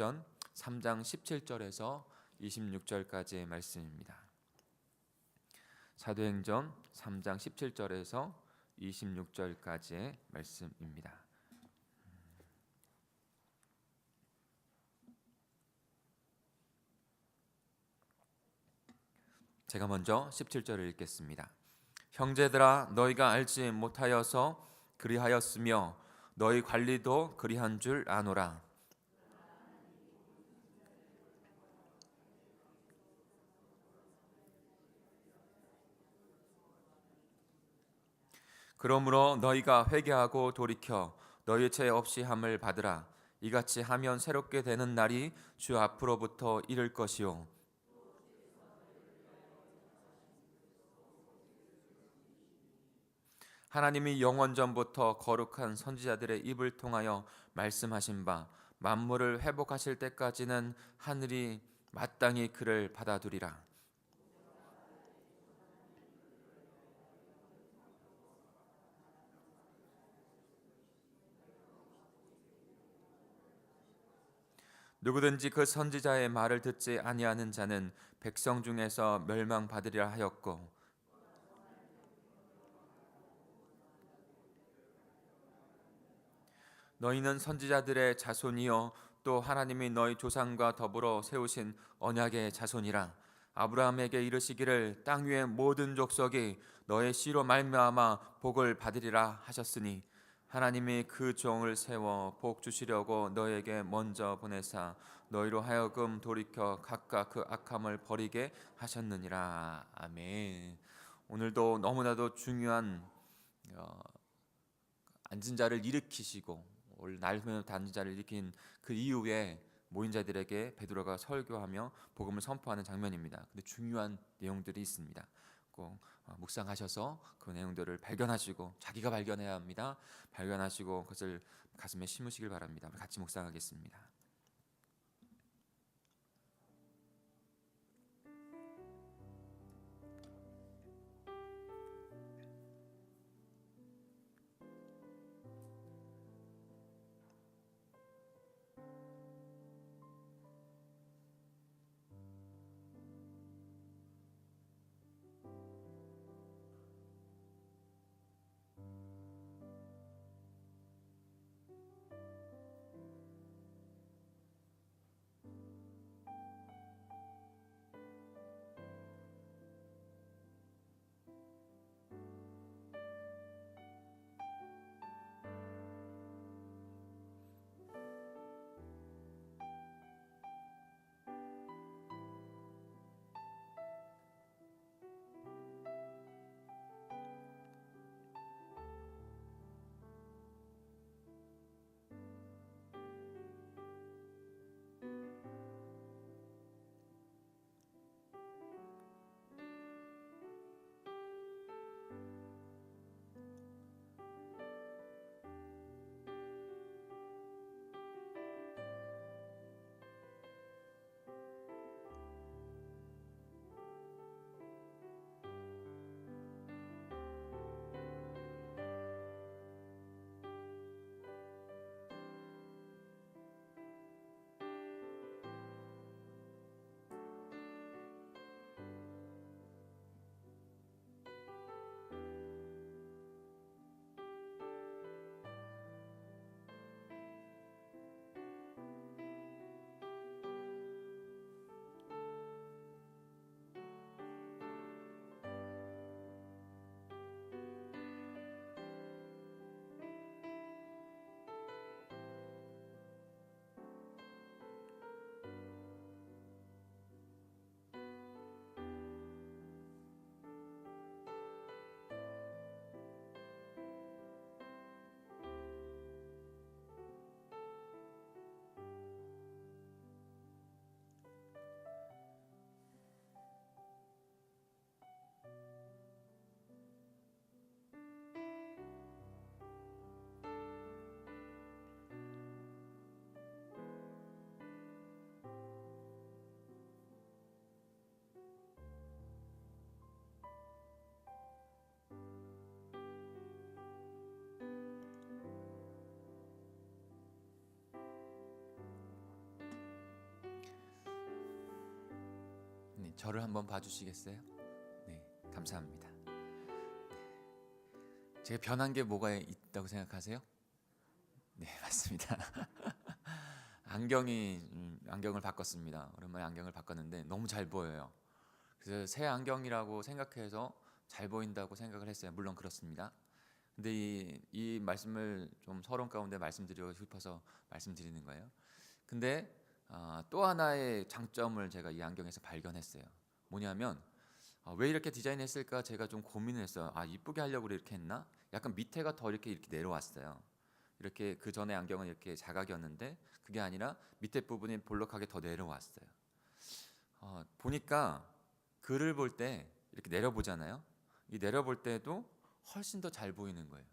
사도행전 3장 17절에서 26절까지의 말씀입니다. 사도행전 3장 17절에서 26절까지의 말씀입니다. 제가 먼저 17절을 읽겠습니다. 형제들아, 너희가 알지 못하여서 그리하였으며 너희 관리도 그리한 줄 아노라. 그러므로 너희가 회개하고 돌이켜 너희 죄 없이 함을 받으라. 이같이 하면 새롭게 되는 날이 주 앞으로부터 이를 것이요, 하나님이 영원전부터 거룩한 선지자들의 입을 통하여 말씀하신 바 만물을 회복하실 때까지는 하늘이 마땅히 그를 받아두리라. 누구든지 그 선지자의 말을 듣지 아니하는 자는 백성 중에서 멸망받으리라 하였고, 너희는 선지자들의 자손이요 또 하나님이 너희 조상과 더불어 세우신 언약의 자손이라. 아브라함에게 이르시기를 땅 위의 모든 족속이 너의 씨로 말미암아 복을 받으리라 하셨으니, 하나님이 그 종을 세워 복 주시려고 너에게 먼저 보내사 너희로 하여금 돌이켜 각각 그 악함을 버리게 하셨느니라. 아멘. 오늘도 너무나도 중요한 앉은 자를 일으키시고 오늘 날면 앉은 자를 일으킨 그 이후에 모인 자들에게 베드로가 설교하며 복음을 선포하는 장면입니다. 근데 중요한 내용들이 있습니다. 꼭 묵상하셔서 그 내용들을 발견하시고, 자기가 발견해야 합니다. 발견하시고 그것을 가슴에 심으시길 바랍니다. 같이 묵상하겠습니다. 저를 한번 봐주시겠어요? 네, 감사합니다. 제가 변한 게 뭐가 있다고 생각하세요? 네, 맞습니다. 안경을 바꿨습니다. 오랜만에 안경을 바꿨는데 너무 잘 보여요. 그래서 새 안경이라고 생각해서 잘 보인다고 생각을 했어요. 물론 그렇습니다. 근데 이 말씀을 좀 서론 가운데 말씀드리고 싶어서 말씀드리는 거예요. 근데 또 하나의 장점을 제가 이 안경에서 발견했어요. 뭐냐면 왜 이렇게 디자인했을까 제가 좀 고민을 했어요. 이쁘게 하려고 이렇게 했나? 약간 밑에가 더 이렇게 내려왔어요. 이렇게 그 전에 안경은 이렇게 자각이었는데 그게 아니라 밑에 부분이 볼록하게 더 내려왔어요. 보니까 글을 볼 때 이렇게 내려보잖아요. 이 내려볼 때도 훨씬 더 잘 보이는 거예요.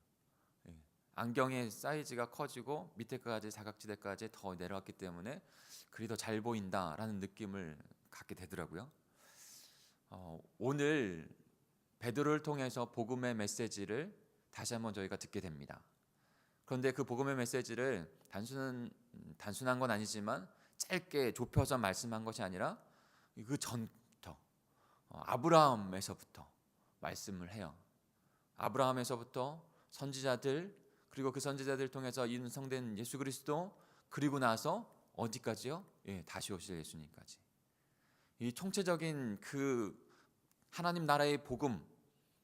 예. 안경의 사이즈가 커지고 밑에까지 사각지대까지 더 내려왔기 때문에 글이 더 잘 보인다라는 느낌을 갖게 되더라고요. 오늘 베드로를 통해서 복음의 메시지를 다시 한번 저희가 듣게 됩니다. 그런데 그 복음의 메시지를 단순한 건 아니지만 짧게 좁혀서 말씀한 것이 아니라 그 전부터 아브라함에서부터 말씀을 해요. 아브라함에서부터 선지자들, 그리고 그 선지자들 통해서 인성된 예수 그리스도, 그리고 나서 어디까지요? 다시 오실 예수님까지. 이 총체적인 그 하나님 나라의 복음,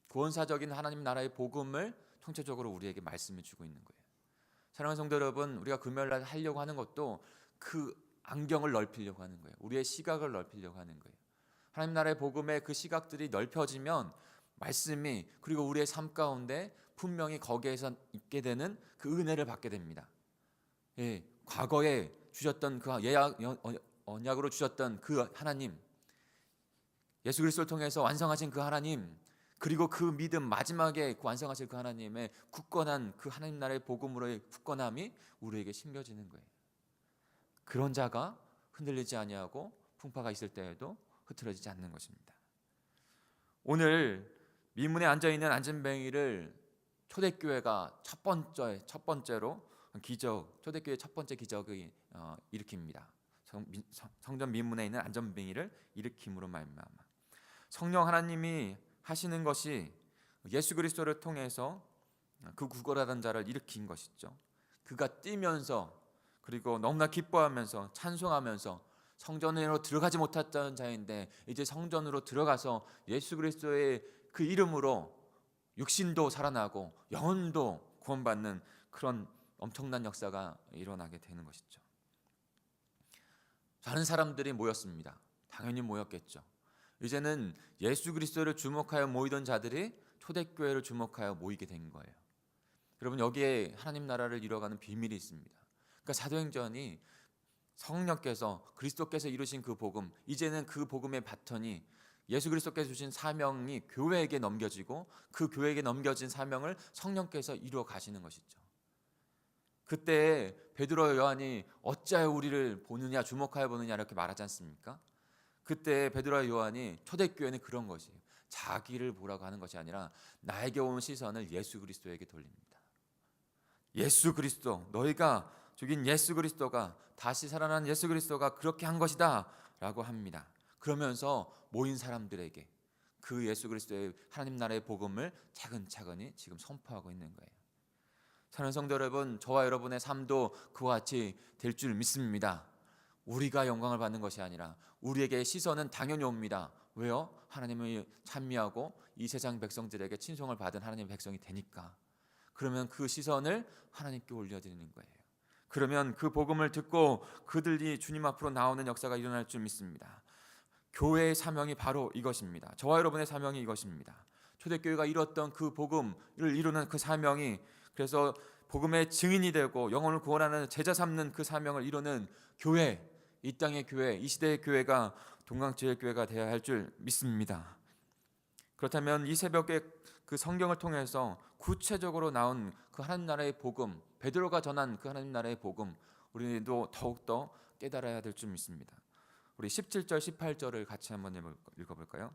구원사적인 하나님 나라의 복음을 총체적으로 우리에게 말씀해 주고 있는 거예요. 사랑하는 성도 여러분, 우리가 금요일날 하려고 하는 것도 그 안경을 넓히려고 하는 거예요. 우리의 시각을 넓히려고 하는 거예요. 하나님 나라의 복음의 그 시각들이 넓혀지면 말씀이, 그리고 우리의 삶 가운데 분명히 거기에서 있게 되는 그 은혜를 받게 됩니다. 과거에 주셨던 그 언약으로 주셨던 그 하나님, 예수 그리스도를 통해서 완성하신 그 하나님, 그리고 그 믿음, 마지막에 완성하실 그 하나님의 굳건한 그 하나님 나라의 복음으로의 굳건함이 우리에게 심겨지는 거예요. 그런 자가 흔들리지 아니하고 풍파가 있을 때에도 흐트러지지 않는 것입니다. 오늘 민문에 앉아있는 안전뱅이를 초대교회가 첫 번째로 기적, 초대교회 첫 번째 기적을 일으킵니다. 성전 민문에 있는 안전뱅이를 일으킴으로 말미암아 성령 하나님이 하시는 것이 예수 그리스도를 통해서 그 구걸하던 자를 일으킨 것이죠. 그가 뛰면서, 그리고 너무나 기뻐하면서 찬송하면서 성전으로 들어가지 못했던 자인데 이제 성전으로 들어가서 예수 그리스도의 그 이름으로 육신도 살아나고 영혼도 구원받는 그런 엄청난 역사가 일어나게 되는 것이죠. 많은 사람들이 모였습니다. 당연히 모였겠죠. 이제는 예수 그리스도를 주목하여 모이던 자들이 초대교회를 주목하여 모이게 된 거예요. 여러분, 여기에 하나님 나라를 이뤄가는 비밀이 있습니다. 그러니까 사도행전이 성령께서, 그리스도께서 이루신 그 복음, 이제는 그 복음의 바톤이 예수 그리스도께서 주신 사명이 교회에게 넘겨지고 그 교회에게 넘겨진 사명을 성령께서 이루어 가시는 것이죠. 그때 베드로와 요한이 어찌하여 우리를 보느냐, 주목하여 보느냐 이렇게 말하지 않습니까? 그때 베드로와 요한이, 초대교회는 그런 것이에요. 자기를 보라고 하는 것이 아니라 나에게 온 시선을 예수 그리스도에게 돌립니다. 예수 그리스도, 너희가 죽인 예수 그리스도가, 다시 살아난 예수 그리스도가 그렇게 한 것이다 라고 합니다. 그러면서 모인 사람들에게 그 예수 그리스도의 하나님 나라의 복음을 차근차근히 지금 선포하고 있는 거예요. 사랑하는 성도 여러분, 저와 여러분의 삶도 그와 같이 될 줄 믿습니다. 우리가 영광을 받는 것이 아니라 우리에게 시선은 당연히 옵니다. 왜요? 하나님을 찬미하고 이 세상 백성들에게 친송을 받은 하나님의 백성이 되니까. 그러면 그 시선을 하나님께 올려드리는 거예요. 그러면 그 복음을 듣고 그들이 주님 앞으로 나오는 역사가 일어날 줄 믿습니다. 교회의 사명이 바로 이것입니다. 저와 여러분의 사명이 이것입니다. 초대교회가 이뤘던 그 복음을 이루는 그 사명이, 그래서 복음의 증인이 되고 영혼을 구원하는 제자 삼는 그 사명을 이루는 교회, 이 땅의 교회, 이 시대의 교회가 동강제일교회가 되어야 할 줄 믿습니다. 그렇다면 이 새벽에 그 성경을 통해서 구체적으로 나온 그 하나님 나라의 복음, 베드로가 전한 그 하나님 나라의 복음, 우리도 더욱더 깨달아야 될 줄 믿습니다. 우리 17절 18절을 같이 한번 읽어볼까요?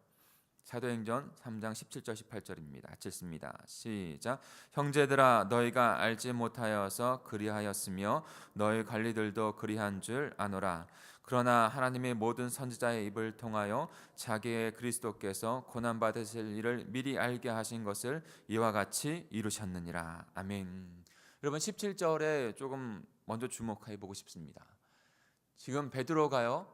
사도행전 3장 17절 18절입니다. 같이 읽습니다. 시작. 형제들아, 너희가 알지 못하여서 그리하였으며 너희 관리들도 그리한 줄 아노라. 그러나 하나님의 모든 선지자의 입을 통하여 자기의 그리스도께서 고난 받으실 일을 미리 알게 하신 것을 이와 같이 이루셨느니라. 아멘. 여러분 17절에 조금 먼저 주목해 보고 싶습니다. 지금 베드로가요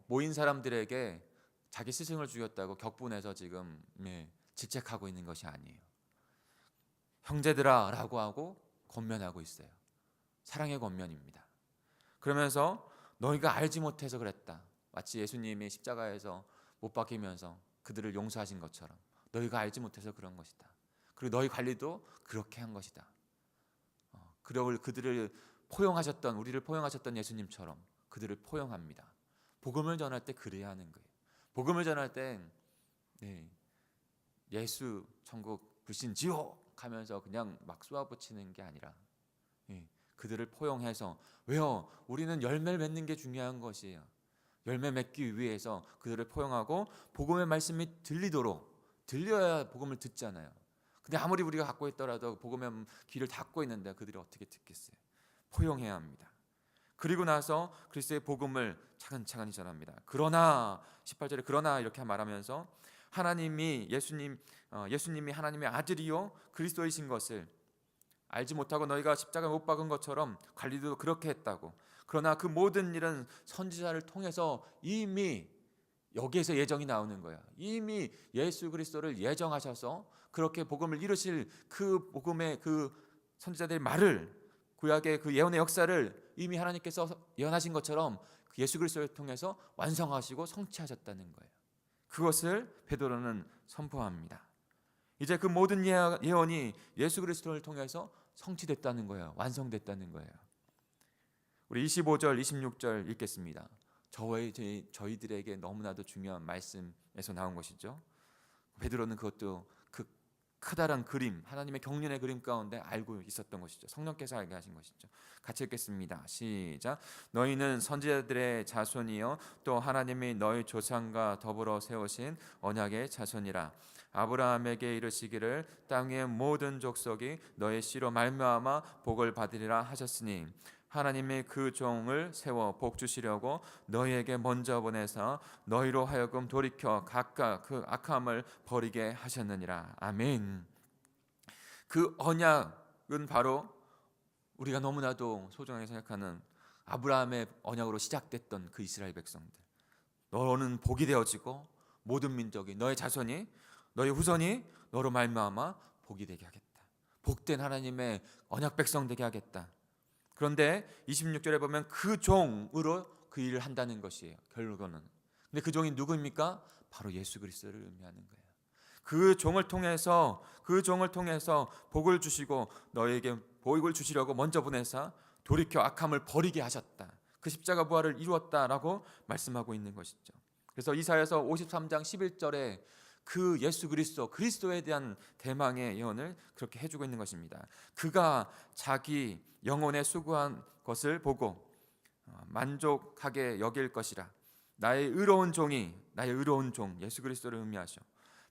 모인 사람들에게 자기 스승을 죽였다고 격분해서 지금 질책하고 있는 것이 아니에요. 형제들아 라고 하고 권면하고 있어요. 사랑의 권면입니다. 그러면서 너희가 알지 못해서 그랬다. 마치 예수님이 십자가에서 못 박히면서 그들을 용서하신 것처럼 너희가 알지 못해서 그런 것이다. 그리고 너희 관리도 그렇게 한 것이다. 그들을 포용하셨던, 우리를 포용하셨던 예수님처럼 그들을 포용합니다. 복음을 전할 때 그래야 하는 거예요. 복음을 전할 때 예수 천국 불신 지옥 하면서 그냥 막 쏘아붙이는 게 아니라 그들을 포용해서, 왜요? 우리는 열매를 맺는 게 중요한 것이에요. 열매 맺기 위해서 그들을 포용하고 복음의 말씀이 들려야 복음을 듣잖아요. 근데 아무리 우리가 갖고 있더라도 복음의 귀를 닫고 있는데 그들이 어떻게 듣겠어요? 포용해야 합니다. 그리고 나서 그리스도의 복음을 차근차근히 전합니다. 그러나 18절에 그러나 이렇게 말하면서 예수님이 하나님의 아들이요 그리스도이신 것을 알지 못하고 너희가 십자가에 못 박은 것처럼 관리도 그렇게 했다고. 그러나 그 모든 일은 선지자를 통해서 이미 여기에서 예정이 나오는 거야. 이미 예수 그리스도를 예정하셔서 그렇게 복음을 이루실 그 복음의 그 선지자들의 말을, 구약의 그 예언의 역사를 이미 하나님께서 예언하신 것처럼 예수 그리스도를 통해서 완성하시고 성취하셨다는 거예요. 그것을 베드로는 선포합니다. 이제 그 모든 예언이 예수 그리스도를 통해서 성취됐다는 거예요. 완성됐다는 거예요. 우리 25절, 26절 읽겠습니다. 저희들에게 너무나도 중요한 말씀에서 나온 것이죠. 베드로는 그것도 그 커다란 그림, 하나님의 경륜의 그림 가운데 알고 있었던 것이죠. 성령께서 알게 하신 것이죠. 같이 읽겠습니다. 시작. 너희는 선지자들의 자손이요 또 하나님이 너희 조상과 더불어 세우신 언약의 자손이라. 아브라함에게 이르시기를 땅 위의 모든 족속이 너희 씨로 말미암아 복을 받으리라 하셨으니 하나님이 그 종을 세워 복 주시려고 너희에게 먼저 보내서 너희로 하여금 돌이켜 각각 그 악함을 버리게 하셨느니라. 아멘. 그 언약은 바로 우리가 너무나도 소중하게 생각하는 아브라함의 언약으로 시작됐던 그 이스라엘 백성들. 너는 복이 되어지고 모든 민족이 너의 자손이 너의 후손이 너로 말미암아 복이 되게 하겠다. 복된 하나님의 언약 백성 되게 하겠다. 그런데 26절에 보면 그 종으로 그 일을 한다는 것이에요. 결론은. 근데 그 종이 누구입니까? 바로 예수 그리스도를 의미하는 거예요. 그 종을 통해서 복을 주시고 너에게 복을 주시려고 먼저 보내사 돌이켜 악함을 버리게 하셨다. 그 십자가 부활을 이루었다라고 말씀하고 있는 것이죠. 그래서 이사야서 53장 11절에 그 예수 그리스도에 대한 대망의 예언을 그렇게 해주고 있는 것입니다. 그가 자기 영혼에 수고한 것을 보고 만족하게 여길 것이라. 나의 의로운 종 예수 그리스도를 의미하셔.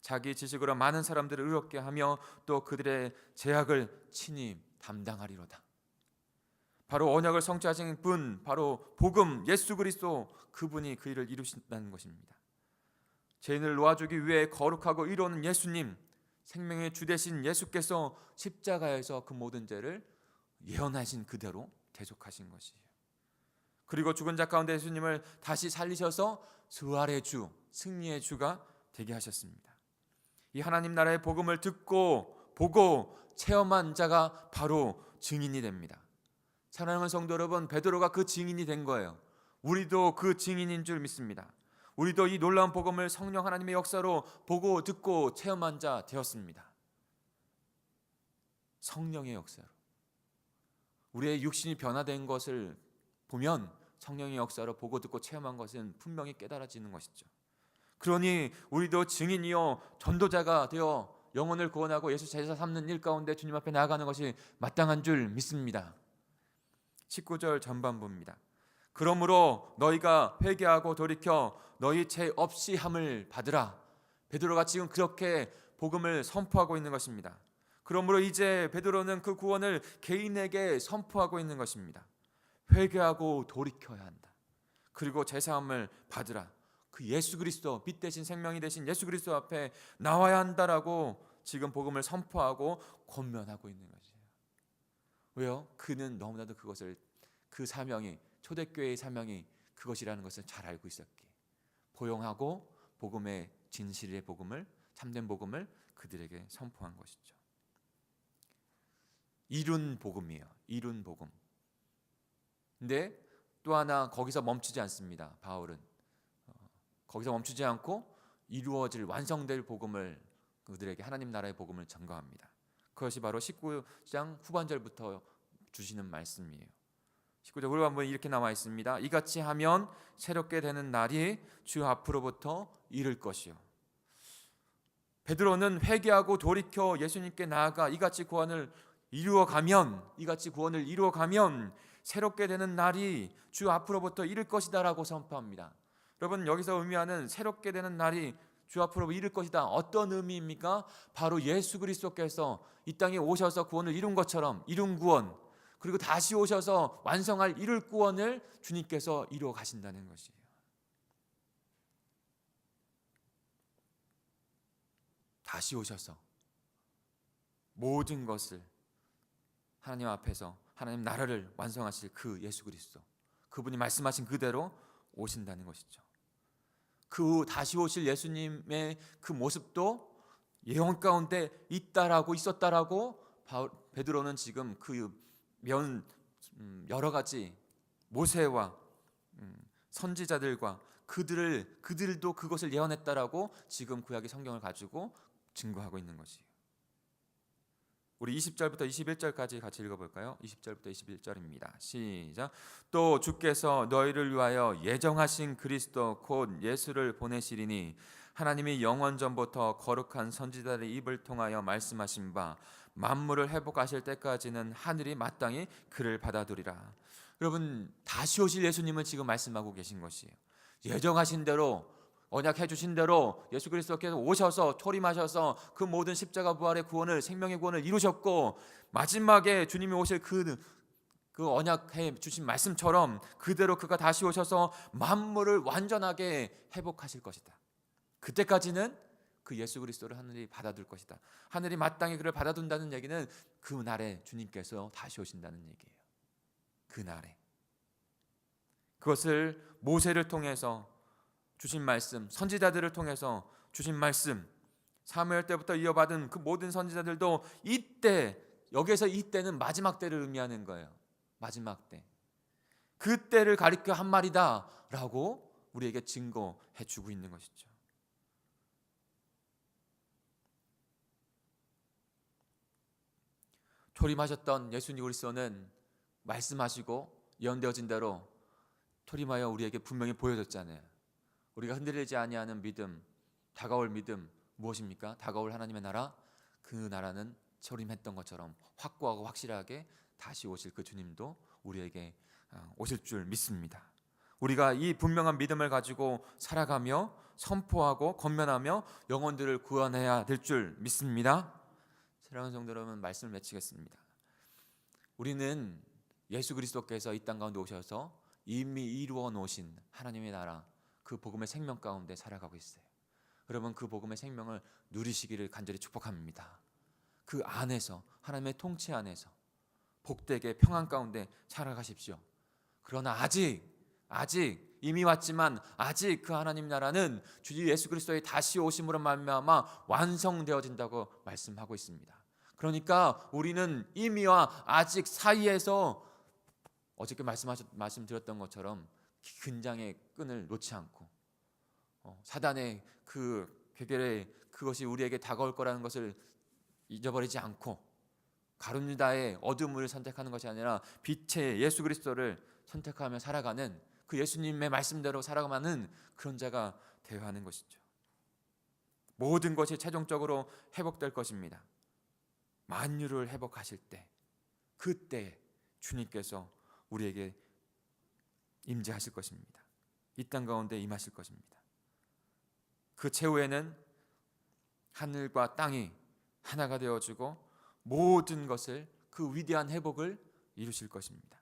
자기 지식으로 많은 사람들을 의롭게 하며 또 그들의 죄악을 친히 담당하리로다. 바로 언약을 성취하신 분, 바로 복음 예수 그리스도, 그분이 그 일을 이루신다는 것입니다. 죄인을 놓아주기 위해 거룩하고 의로운 예수님, 생명의 주 되신 예수께서 십자가에서 그 모든 죄를 예언하신 그대로 대속하신 것이에요. 그리고 죽은 자 가운데 예수님을 다시 살리셔서 부활의 주, 승리의 주가 되게 하셨습니다. 이 하나님 나라의 복음을 듣고 보고 체험한 자가 바로 증인이 됩니다. 사랑하는 성도 여러분, 베드로가 그 증인이 된 거예요. 우리도 그 증인인 줄 믿습니다. 우리도 이 놀라운 복음을 성령 하나님의 역사로 보고 듣고 체험한 자 되었습니다. 성령의 역사로. 우리의 육신이 변화된 것을 보면 성령의 역사로 보고 듣고 체험한 것은 분명히 깨달아지는 것이죠. 그러니 우리도 증인이요 전도자가 되어 영혼을 구원하고 예수 제자 삼는 일 가운데 주님 앞에 나아가는 것이 마땅한 줄 믿습니다. 19절 전반부입니다. 그러므로 너희가 회개하고 돌이켜 너희 죄 없이 함을 받으라. 베드로가 지금 그렇게 복음을 선포하고 있는 것입니다. 그러므로 이제 베드로는 그 구원을 개인에게 선포하고 있는 것입니다. 회개하고 돌이켜야 한다. 그리고 제사함을 받으라. 그 예수 그리스도, 빛 대신 생명이 되신 예수 그리스도 앞에 나와야 한다라고 지금 복음을 선포하고 권면하고 있는 것이에요. 왜요? 그는 너무나도 그것을, 그 사명이, 초대교회의 사명이 그것이라는 것을 잘 알고 있었기에 포용하고 복음의 진실의 복음을, 참된 복음을 그들에게 선포한 것이죠. 이룬 복음이에요. 이룬 복음. 근데 또 하나 거기서 멈추지 않습니다. 바울은 거기서 멈추지 않고 이루어질, 완성될 복음을, 그들에게 하나님 나라의 복음을 전가합니다. 그것이 바로 19장 후반절부터 주시는 말씀이에요. 19절 후반부에 이렇게 나와 있습니다. 이같이 하면 새롭게 되는 날이 주 앞으로부터 이를 것이요. 베드로는 회개하고 돌이켜 예수님께 나아가 이같이 구원을 이루어가면 새롭게 되는 날이 주 앞으로부터 이를 것이다라고 선포합니다. 여러분, 여기서 의미하는 새롭게 되는 날이 주 앞으로 이를 것이다, 어떤 의미입니까? 바로 예수 그리스도께서 이 땅에 오셔서 구원을 이룬 것처럼, 이룬 구원, 그리고 다시 오셔서 완성할 이룰 구원을 주님께서 이루어 가신다는 것이에요. 다시 오셔서 모든 것을 하나님 앞에서 하나님 나라를 완성하실 그 예수 그리스도, 그분이 말씀하신 그대로 오신다는 것이죠. 그 다시 오실 예수님의 그 모습도 예언 가운데 있었다라고 베드로는 지금 그 여러 가지 모세와 선지자들과 그들도 그것을 예언했다라고 지금 구약의 성경을 가지고 증거하고 있는 것이에요. 우리 20절부터 21절까지 같이 읽어볼까요? 20절부터 21절입니다. 시작. 또 주께서 너희를 위하여 예정하신 그리스도 곧 예수를 보내시리니 하나님이 영원 전부터 거룩한 선지자들의 입을 통하여 말씀하신 바 만물을 회복하실 때까지는 하늘이 마땅히 그를 받아들이라. 여러분, 다시 오실 예수님을 지금 말씀하고 계신 것이에요. 예정하신 대로, 언약해 주신 대로 예수 그리스도께서 오셔서 초림하셔서 그 모든 십자가 부활의 구원을, 생명의 구원을 이루셨고, 마지막에 주님이 오실 그 언약해 주신 말씀처럼 그대로 그가 다시 오셔서 만물을 완전하게 회복하실 것이다. 그때까지는 그 예수 그리스도를 하늘이 받아둘 것이다. 하늘이 마땅히 그를 받아둔다는 얘기는 그 날에 주님께서 다시 오신다는 얘기예요. 그 날에. 그것을 모세를 통해서 주신 말씀, 선지자들을 통해서 주신 말씀, 사무엘 때부터 이어받은 그 모든 선지자들도 이때, 여기에서 이때는 마지막 때를 의미하는 거예요. 마지막 때. 그 때를 가리켜 한 말이다 라고 우리에게 증거해 주고 있는 것이죠. 초림하셨던 예수님 그리스도는 말씀하시고 예언되어진 대로 초림하여 우리에게 분명히 보여줬잖아요. 우리가 흔들리지 아니하는 믿음, 다가올 믿음 무엇입니까? 다가올 하나님의 나라, 그 나라는 초림했던 것처럼 확고하고 확실하게 다시 오실 그 주님도 우리에게 오실 줄 믿습니다. 우리가 이 분명한 믿음을 가지고 살아가며 선포하고 권면하며 영혼들을 구원해야 될 줄 믿습니다. 사랑하는 성도 여러분, 말씀을 맺히겠습니다. 우리는 예수 그리스도께서 이 땅 가운데 오셔서 이미 이루어 놓으신 하나님의 나라, 그 복음의 생명 가운데 살아가고 있어요. 여러분, 그 복음의 생명을 누리시기를 간절히 축복합니다. 그 안에서, 하나님의 통치 안에서 복되게 평안 가운데 살아가십시오. 그러나 아직 이미 왔지만 아직 그 하나님 나라는 주 예수 그리스도의 다시 오심으로 말미암아 완성되어진다고 말씀하고 있습니다. 그러니까 우리는 이미와 아직 사이에서 어저께 말씀드렸던 것처럼 긴장의 끈을 놓지 않고 사단의 그 괴결에 그것이 우리에게 다가올 거라는 것을 잊어버리지 않고 가룟유다의 어둠을 선택하는 것이 아니라 빛의 예수 그리스도를 선택하며 살아가는, 그 예수님의 말씀대로 살아가는 그런 자가 되어야 하는 것이죠. 모든 것이 최종적으로 회복될 것입니다. 만유를 회복하실 때, 그때 주님께서 우리에게 임재하실 것입니다. 이 땅 가운데 임하실 것입니다. 그 최후에는 하늘과 땅이 하나가 되어지고 모든 것을, 그 위대한 회복을 이루실 것입니다.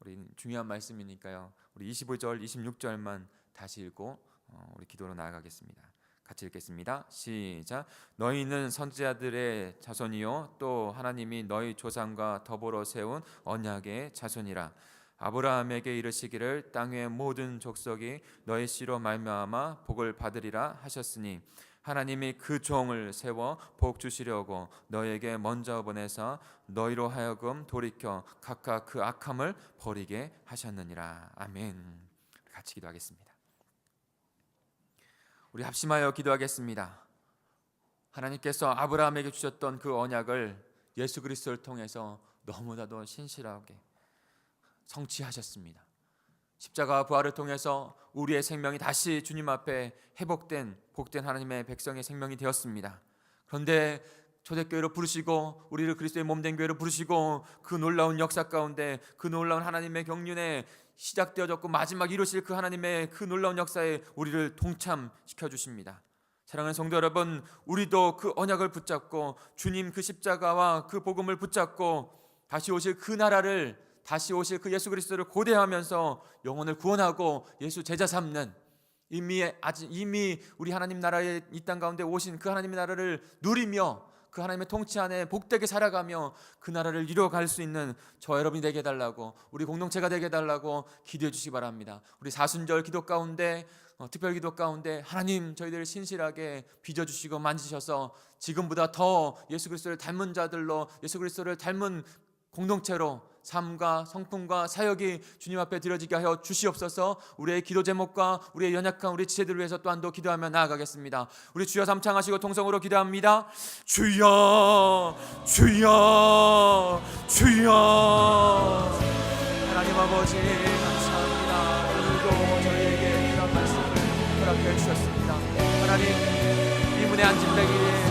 우리 중요한 말씀이니까요. 우리 25절, 26절만 다시 읽고 우리 기도로 나아가겠습니다. 같이 읽겠습니다. 시작. 너희는 선지자들의 자손이요 또 하나님이 너희 조상과 더불어 세운 언약의 자손이라. 아브라함에게 이르시기를 땅 위의 모든 족속이 너희 씨로 말미암아 복을 받으리라 하셨으니 하나님이 그 종을 세워 복 주시려고 너희에게 먼저 보내서 너희로 하여금 돌이켜 각각 그 악함을 버리게 하셨느니라. 아멘. 같이 기도하겠습니다. 우리 합심하여 기도하겠습니다. 하나님께서 아브라함에게 주셨던 그 언약을 예수 그리스도를 통해서 너무나도 신실하게 성취하셨습니다. 십자가 부활을 통해서 우리의 생명이 다시 주님 앞에 회복된 복된 하나님의 백성의 생명이 되었습니다. 그런데 초대교회로 부르시고 우리를 그리스도의 몸된 교회로 부르시고 그 놀라운 역사 가운데 그 놀라운 하나님의 경륜에 시작되어졌고 마지막 이루실 그 하나님의 그 놀라운 역사에 우리를 동참시켜 주십니다. 사랑하는 성도 여러분, 우리도 그 언약을 붙잡고 주님 그 십자가와 그 복음을 붙잡고 다시 오실 그 나라를, 다시 오실 그 예수 그리스도를 고대하면서 영혼을 구원하고 예수 제자 삼는, 이미 우리 하나님 나라에 이 땅 가운데 오신 그 하나님의 나라를 누리며 그 하나님의 통치 안에 복되게 살아가며 그 나라를 이루어갈 수 있는 저 여러분이 되게 해달라고, 우리 공동체가 되게 해달라고 기도해 주시기 바랍니다. 우리 사순절 기도 가운데, 특별 기도 가운데 하나님 저희들을 신실하게 빚어주시고 만지셔서 지금보다 더 예수 그리스도를 닮은 자들로, 예수 그리스도를 닮은 공동체로 삶과 성품과 사역이 주님 앞에 드려지게 하여 주시옵소서. 우리의 기도 제목과 우리의 연약한 우리 지체들을 위해서 또한 더 기도하며 나아가겠습니다. 우리 주여 삼창하시고 통성으로 기도합니다. 주여 주여 주여. 하나님 아버지 감사합니다. 오늘도 저희에게 이런 말씀을 허락해 주셨습니다. 하나님, 이 문에 앉은 자에게